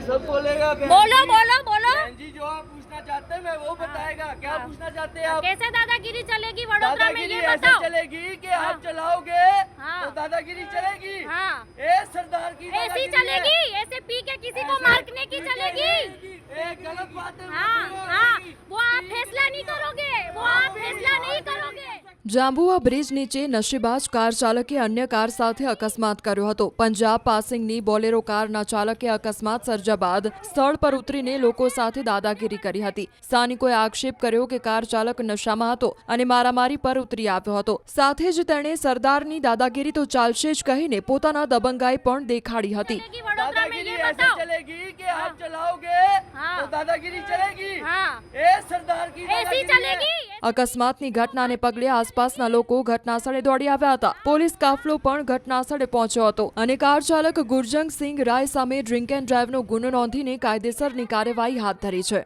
सब बोलेगा। बोलो बोलो बोलो। बहन जी जो आप पूछना चाहते हैं मैं वो बताएगा। क्या पूछना चाहते हैं आप? कैसे दादागिरी चलेगी वडोदरा में, दादागिरी ये ऐसे बताओ। चलेगी कि आप चलाओगे तो दादागिरी चलेगी। ए सरदार की ऐसी चलेगी, ऐसे पी के किसी को मारने की चलेगी। गलत बात है। वो आप फैसला नहीं करोगे, वो आप फैसला नहीं करोगे। જાંબુઆ બ્રિજ નીચે નશેબાજ કાર ચાલકે અન્ય કાર સાથે અકસ્માત કર્યો હતો। પંજાબ પાસિંગની બોલેરો કારના ચાલકે અકસ્માત સર્જ્યા બાદ સ્થળ પર ઉતરીને લોકો સાથે દાદાગીરી કરી હતી। સ્થાનિકોએ આક્ષેપ કર્યો કે કાર ચાલક નશામાં હતો અને મારામારી પર ઉતરી આવ્યો હતો। સાથે જ તેણે સરદારની દાદાગીરી તો ચાલશે જ કહીને પોતાના દબંગાઈ પણ દેખાડી હતી। दादागिरी ऐसे चलेगी कि आप चलाओगे तो दादागिरी चलेगी। ए सरदार की ऐसी चलेगी। અકસ્માતની ઘટનાને પગલે આસપાસના લોકો ઘટનાસ્થળે દોડી આવ્યા હતા। પોલીસ કાફલો પણ ઘટનાસ્થળે પહોંચ્યો હતો અને કાર ચાલક ગુરજંગ સિંહ રાય સામે ડ્રિંક એન્ડ ડ્રાઈવનો ગુનો નોંધીને કાયદેસરની કાર્યવાહી હાથ ધરી છે।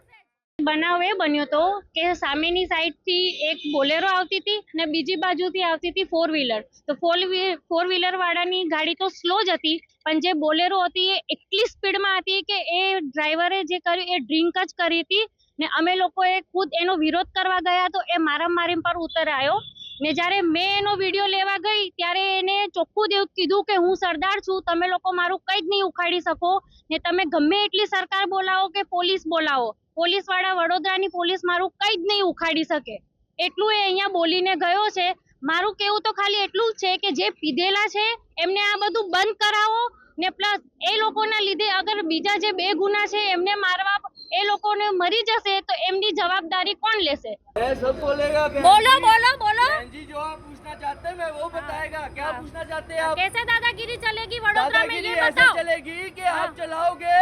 બનાવ એ બન્યો હતો કે સામેની સાઈડથી એક બોલેરો આવતી હતી અને બીજી બાજુથી આવતી હતી ફોર વ્હીલર। તો ફોર વ્હીલર વાળાની ગાડી તો સ્લો જ હતી, પણ જે બોલેરો હતી એ એટલી સ્પીડમાં હતી કે એ ડ્રાઈવરે જે કર્યું એ ડ્રિંક જ કરી હતી ને અમે લોકોએ ખુદ એનો વિરોધ કરવા ગયા તો એ મારામારી પર ઉતરાયો ને જ્યારે મેં એનો વિડીયો લેવા ગઈ ત્યારે એને ચોખ્ખું દેવું કીધું કે હું સરદાર છું, તમે લોકો મારું કંઈ જ નહીં ઉખાડી શકો ને તમે ગમે એટલી સરકાર બોલાવો કે પોલીસ બોલાવો, પોલીસ વાળા વડોદરાની પોલીસ મારું કંઈ જ નહીં ઉખાડી શકે, એટલું એ અહીંયા બોલીને ગયો છે। મારું કેવું તો ખાલી એટલું જ છે કે જે પીધેલા છે એમને આ બધું બંધ કરાવો ને પ્લસ એ લોકોના લીધે અગર બીજા જે બે ગુના છે એમને મારવા એ લોકોને મરી જશે તો એમની જવાબદારી કોણ લેશે? सब बोलेगा। बोलो बोलो बोलो। बहन जी जो आप पूछना चाहते हैं मैं वो बताएगा। क्या पूछना चाहते हैं आप? कैसे दादागिरी चलेगी वडोदरा में, दादागिरी ये ऐसे बताओ। चलेगी कि आप चलाओगे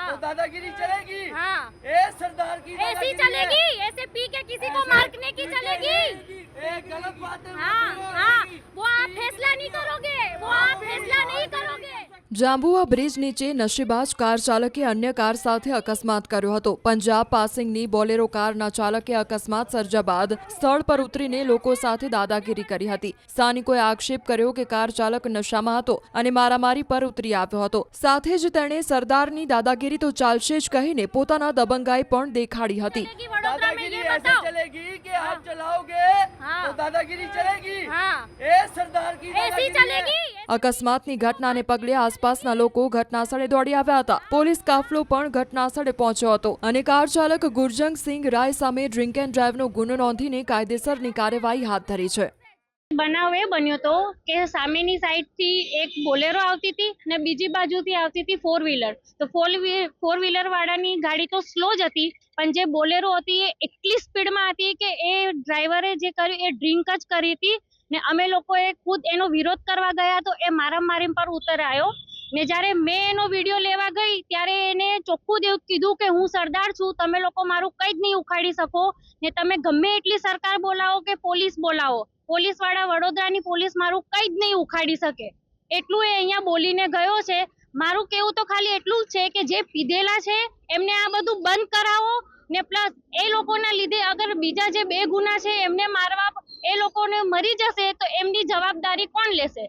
तो दादागिरी चलेगी। ए सरदार की ऐसी चलेगी, ऐसे पी के किसी को मारने की चलेगी। गलत बात है। वो आप फैसला नहीं करोगे, वो आप फैसला नहीं करोगे। જાંબુઆ બ્રિજ નીચે નશેબાજ કાર ચાલકે અન્ય કાર સાથે અકસ્માત કર્યો હતો। પંજાબ પાસિંગની બોલેરો કારના ચાલકે અકસ્માત સર્જ્યા બાદ સ્થળ પર ઉતરીને લોકો સાથે દાદાગીરી કરી હતી। સ્થાનિકોએ આક્ષેપ કર્યો કે કાર ચાલક નશામાં હતો અને મારામારી પર ઉતરી આવ્યો હતો। સાથે જ તેણે સરદારની દાદાગીરી તો ચાલશે જ કહીને પોતાના દબંગાઈ પણ દેખાડી હતી। दादागिरी ऐसे चलेगी कि आप चलाओगे तो दादागिरी चलेगी। ए सरदार की ऐसी चलेगी। અકસ્માતની ઘટનાને પગલે આસપાસના લોકો ઘટનાસ્થળે દોડી આવ્યા હતા। પોલીસ કાફલો પણ ઘટનાસ્થળે પહોંચ્યો હતો અને કાર ચાલક ગુરજંગ સિંહ રાય સામે ડ્રિંક એન્ડ ડ્રાઈવનો ગુનો નોંધીને કાયદેસરની કાર્યવાહી હાથ ધરી છે। બનાવ એ બન્યો હતો કે સામેની સાઈડથી એક બોલેરો આવતી હતી અને બીજી બાજુથી આવતી હતી ફોર વ્હીલર। તો ફોર વ્હીલર વાળાની ગાડી તો સ્લો જ હતી, પણ જે બોલેરો હતી એ એટલી સ્પીડમાં હતી કે એ ડ્રાઈવરે જે કર્યું એ ડ્રિંક જ કરી હતી ને અમે લોકોએ ખુદ એનો વિરોધ કરવા ગયા તો એ મારામારી પર ઉતરાયો ને જ્યારે મેં એનો વિડીયો લેવા ગઈ ત્યારે એને ચોખ્ખું દેવું કીધું કે હું સરદાર છું, તમે લોકો મારું કંઈ જ નહીં ઉખાડી શકો ને તમે ગમે એટલી સરકાર બોલાવો કે પોલીસ બોલાવો, પોલીસ વાળા વડોદરાની પોલીસ મારું કંઈ જ નહીં ઉખાડી શકે, એટલું એ અહીંયા બોલીને ગયો છે। મારું કેવું તો ખાલી એટલું જ છે કે જે પીધેલા છે એમને આ બધું બંધ કરાવો ને પ્લસ એ લોકોના લીધે અગર બીજા જે બે ગુના છે એમને મારવા એ લોકોને મરી જશે તો એમની જવાબદારી કોણ લેશે?